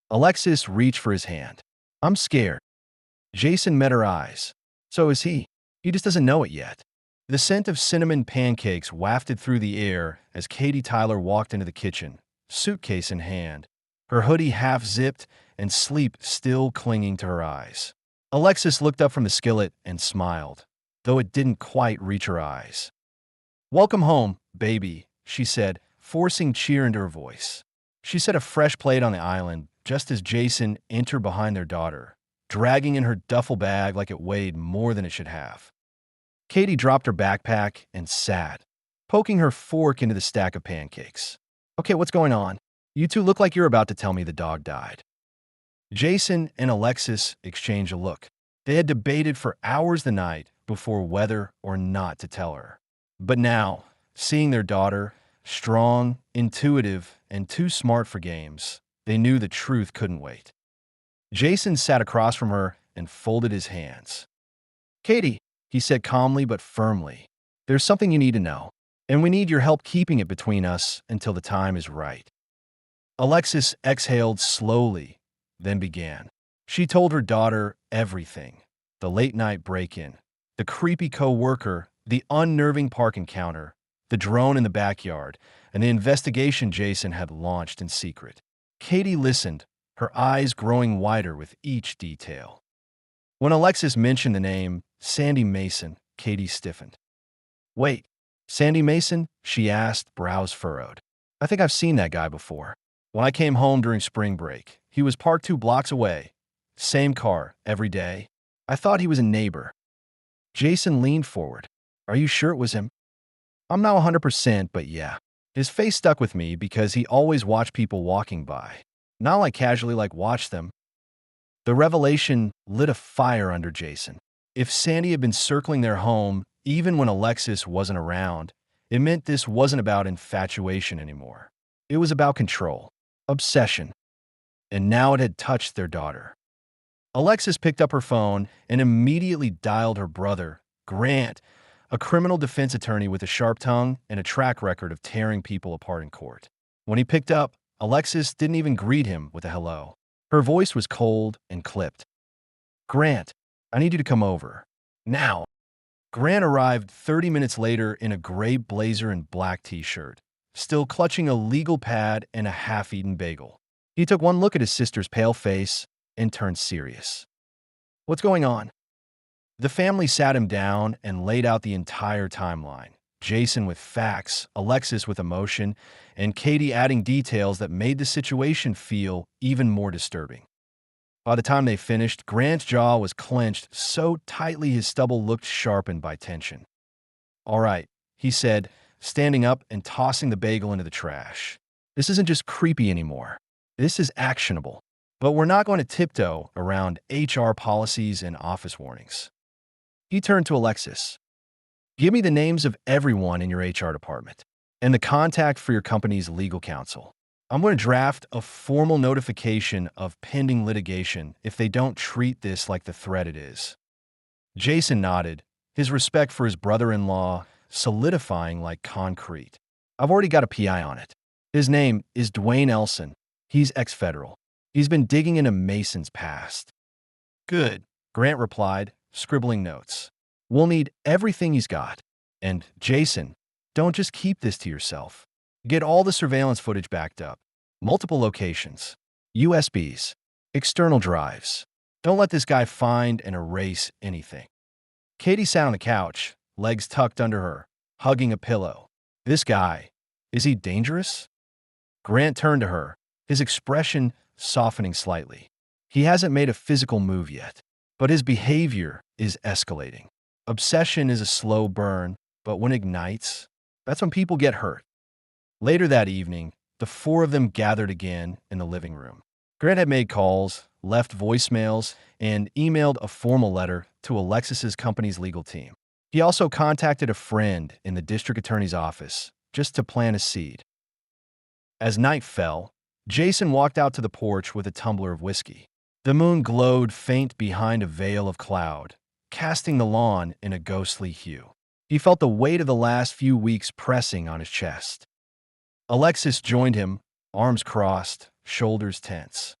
Alexis reached for his hand. I'm scared. Jason met her eyes. So is he. He just doesn't know it yet. The scent of cinnamon pancakes wafted through the air as Katie Tyler walked into the kitchen, suitcase in hand, her hoodie half-zipped and sleep still clinging to her eyes. Alexis looked up from the skillet and smiled, though it didn't quite reach her eyes. Welcome home, baby, she said, forcing cheer into her voice. She set a fresh plate on the island just as Jason entered behind their daughter, dragging in her duffel bag like it weighed more than it should have. Katie dropped her backpack and sat, poking her fork into the stack of pancakes. Okay, what's going on? You two look like you're about to tell me the dog died. Jason and Alexis exchanged a look. They had debated for hours the night before whether or not to tell her. But now, seeing their daughter, strong, intuitive, and too smart for games, they knew the truth couldn't wait. Jason sat across from her and folded his hands. Katie, he said calmly but firmly, there's something you need to know, and we need your help keeping it between us until the time is right. Alexis exhaled slowly, then began. She told her daughter everything. The late-night break-in, the creepy coworker, the unnerving park encounter, the drone in the backyard, and the investigation Jason had launched in secret. Katie listened, her eyes growing wider with each detail. When Alexis mentioned the name Sandy Mason, Katie stiffened. Wait, Sandy Mason? She asked, brows furrowed. I think I've seen that guy before. When I came home during spring break, he was parked 2 blocks away. Same car, every day. I thought he was a neighbor. Jason leaned forward. Are you sure it was him? I'm not 100%, but yeah. His face stuck with me because he always watched people walking by. Not like casually watch them. The revelation lit a fire under Jason. If Sandy had been circling their home, even when Alexis wasn't around, it meant this wasn't about infatuation anymore. It was about control, obsession. And now it had touched their daughter. Alexis picked up her phone and immediately dialed her brother, Grant, a criminal defense attorney with a sharp tongue and a track record of tearing people apart in court. When he picked up, Alexis didn't even greet him with a hello. Her voice was cold and clipped. Grant, I need you to come over. Now. Grant arrived 30 minutes later in a gray blazer and black t-shirt, still clutching a legal pad and a half-eaten bagel. He took one look at his sister's pale face and turned serious. What's going on? The family sat him down and laid out the entire timeline. Jason with facts, Alexis with emotion, and Katie adding details that made the situation feel even more disturbing. By the time they finished, Grant's jaw was clenched so tightly his stubble looked sharpened by tension. All right, he said, standing up and tossing the bagel into the trash. This isn't just creepy anymore. This is actionable. But we're not going to tiptoe around HR policies and office warnings. He turned to Alexis. Give me the names of everyone in your HR department and the contact for your company's legal counsel. I'm going to draft a formal notification of pending litigation if they don't treat this like the threat it is. Jason nodded, his respect for his brother-in-law solidifying like concrete. I've already got a PI on it. His name is Dwayne Elson. He's ex-federal. He's been digging into Mason's past. Good, Grant replied, scribbling notes. We'll need everything he's got. And, Jason, don't just keep this to yourself. Get all the surveillance footage backed up. Multiple locations. USBs. External drives. Don't let this guy find and erase anything. Katie sat on the couch, legs tucked under her, hugging a pillow. This guy, is he dangerous? Grant turned to her, his expression softening slightly. He hasn't made a physical move yet, but his behavior is escalating. Obsession is a slow burn, but when it ignites, that's when people get hurt. Later that evening, the 4 of them gathered again in the living room. Grant had made calls, left voicemails, and emailed a formal letter to Alexis's company's legal team. He also contacted a friend in the district attorney's office just to plant a seed. As night fell, Jason walked out to the porch with a tumbler of whiskey. The moon glowed faint behind a veil of cloud, casting the lawn in a ghostly hue. He felt the weight of the last few weeks pressing on his chest. Alexis joined him, arms crossed, shoulders tense.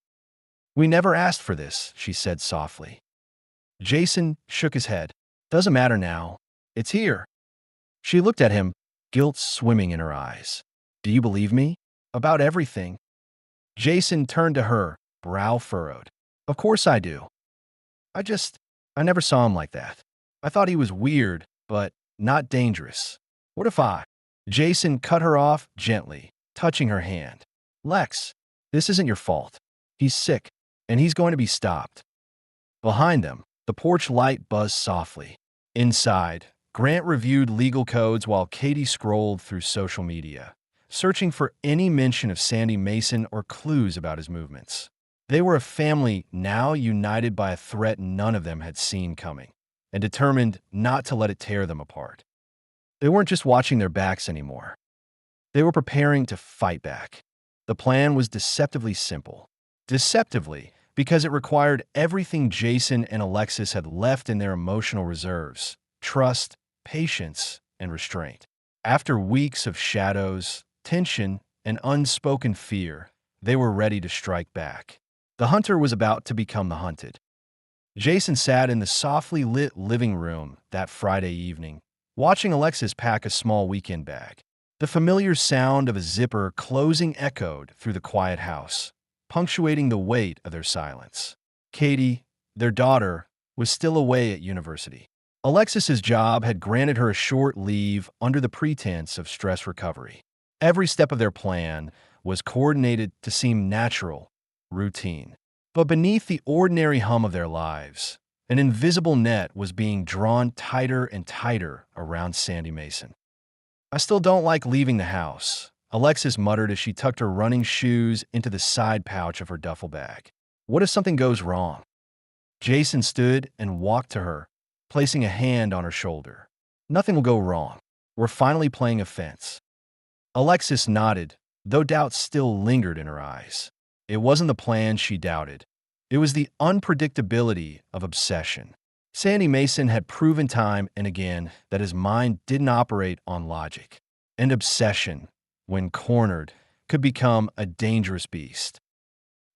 "We never asked for this," she said softly. Jason shook his head. "Doesn't matter now. It's here." She looked at him, guilt swimming in her eyes. "Do you believe me? About everything?" Jason turned to her, brow furrowed. "Of course I do. I just, I never saw him like that. I thought he was weird, but not dangerous. What if I—" Jason cut her off gently, touching her hand. "Lex, this isn't your fault. He's sick, and he's going to be stopped." Behind them, the porch light buzzed softly. Inside, Grant reviewed legal codes while Katie scrolled through social media, searching for any mention of Sandy Mason or clues about his movements. They were a family now united by a threat none of them had seen coming, and determined not to let it tear them apart. They weren't just watching their backs anymore. They were preparing to fight back. The plan was deceptively simple. Deceptively, because it required everything Jason and Alexis had left in their emotional reserves: trust, patience, and restraint. After weeks of shadows, tension, and unspoken fear, they were ready to strike back. The hunter was about to become the hunted. Jason sat in the softly lit living room that Friday evening, watching Alexis pack a small weekend bag. The familiar sound of a zipper closing echoed through the quiet house, punctuating the weight of their silence. Katie, their daughter, was still away at university. Alexis's job had granted her a short leave under the pretense of stress recovery. Every step of their plan was coordinated to seem natural, routine. But beneath the ordinary hum of their lives, an invisible net was being drawn tighter and tighter around Sandy Mason. "I still don't like leaving the house," Alexis muttered as she tucked her running shoes into the side pouch of her duffel bag. "What if something goes wrong?" Jason stood and walked to her, placing a hand on her shoulder. "Nothing will go wrong. We're finally playing offense." Alexis nodded, though doubt still lingered in her eyes. It wasn't the plan she doubted. It was the unpredictability of obsession. Sandy Mason had proven time and again that his mind didn't operate on logic. And obsession, when cornered, could become a dangerous beast.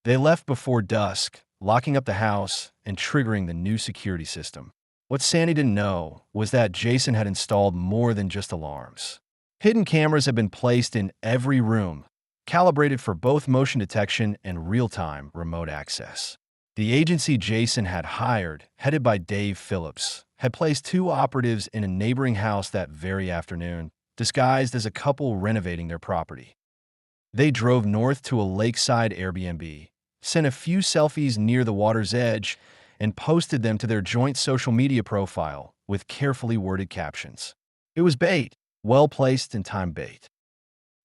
They left before dusk, locking up the house and triggering the new security system. What Sandy didn't know was that Jason had installed more than just alarms. Hidden cameras had been placed in every room, calibrated for both motion detection and real-time remote access. The agency Jason had hired, headed by Dave Phillips, had placed 2 operatives in a neighboring house that very afternoon, disguised as a couple renovating their property. They drove north to a lakeside Airbnb, sent a few selfies near the water's edge, and posted them to their joint social media profile with carefully worded captions. It was bait, well-placed and time-bait.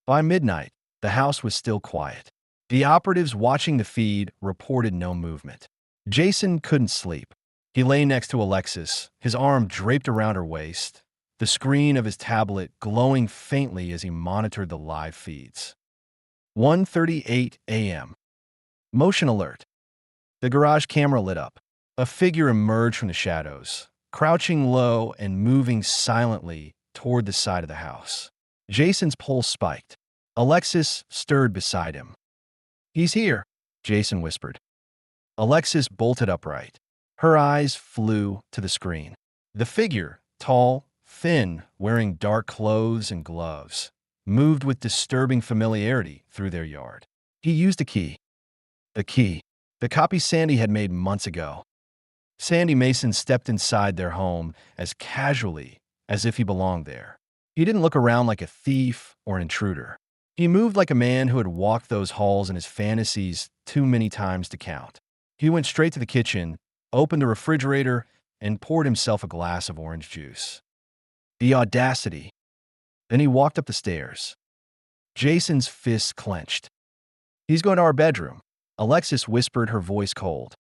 By midnight, the house was still quiet. The operatives watching the feed reported no movement. Jason couldn't sleep. He lay next to Alexis, his arm draped around her waist, the screen of his tablet glowing faintly as he monitored the live feeds. 1:38 a.m. Motion alert. The garage camera lit up. A figure emerged from the shadows, crouching low and moving silently toward the side of the house. Jason's pulse spiked. Alexis stirred beside him. "He's here," Jason whispered. Alexis bolted upright. Her eyes flew to the screen. The figure, tall, thin, wearing dark clothes and gloves, moved with disturbing familiarity through their yard. He used a key. The key. The copy Sandy had made months ago. Sandy Mason stepped inside their home as casually as if he belonged there. He didn't look around like a thief or an intruder. He moved like a man who had walked those halls in his fantasies too many times to count. He went straight to the kitchen, opened the refrigerator, and poured himself a glass of orange juice. The audacity. Then he walked up the stairs. Jason's fists clenched. "He's going to our bedroom," Alexis whispered, her voice cold.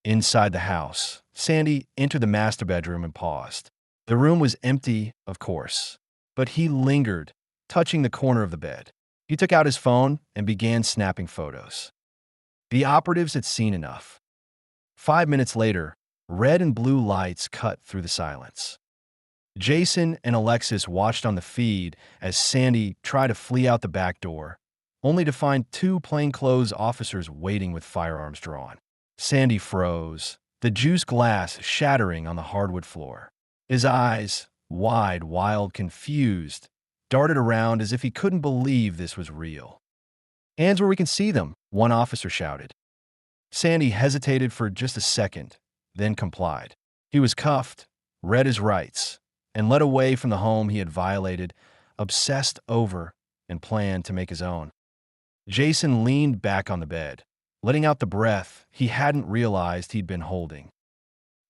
Inside the house, Sandy entered the master bedroom and paused. The room was empty, of course, but he lingered, touching the corner of the bed. He took out his phone and began snapping photos. The operatives had seen enough. 5 minutes later, red and blue lights cut through the silence. Jason and Alexis watched on the feed as Sandy tried to flee out the back door, only to find two plainclothes officers waiting with firearms drawn. Sandy froze, the juice glass shattering on the hardwood floor. His eyes, wide, wild, confused, darted around as if he couldn't believe this was real. "Hands where we can see them," one officer shouted. Sandy hesitated for just a second, then complied. He was cuffed, read his rights, and led away from the home he had violated, obsessed over, and planned to make his own. Jason leaned back on the bed, letting out the breath he hadn't realized he'd been holding.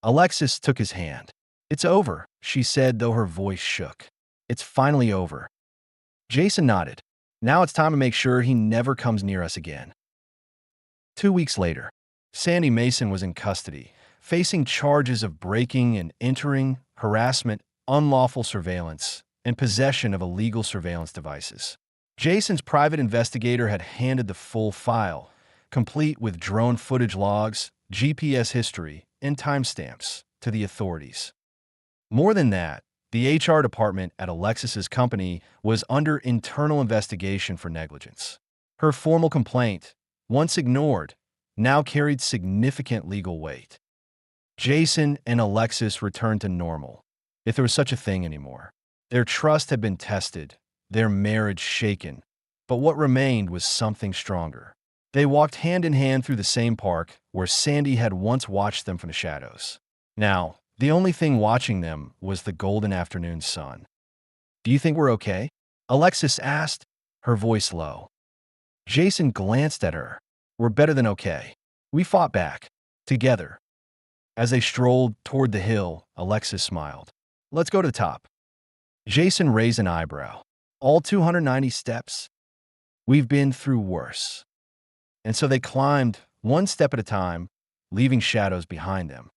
Alexis took his hand. "It's over," she said, though her voice shook. "It's finally over." Jason nodded. "Now it's time to make sure he never comes near us again." 2 weeks later, Sandy Mason was in custody, facing charges of breaking and entering, harassment, unlawful surveillance, and possession of illegal surveillance devices. Jason's private investigator had handed the full file, complete with drone footage logs, GPS history, and timestamps, to the authorities. More than that, the HR department at Alexis's company was under internal investigation for negligence. Her formal complaint, once ignored, now carried significant legal weight. Jason and Alexis returned to normal, if there was such a thing anymore. Their trust had been tested, their marriage shaken, but what remained was something stronger. They walked hand in hand through the same park where Sandy had once watched them from the shadows. Now, the only thing watching them was the golden afternoon sun. "Do you think we're okay?" Alexis asked, her voice low. Jason glanced at her. "We're better than okay. We fought back. Together." As they strolled toward the hill, Alexis smiled. "Let's go to the top." Jason raised an eyebrow. "All 290 steps? We've been through worse." And so they climbed, one step at a time, leaving shadows behind them.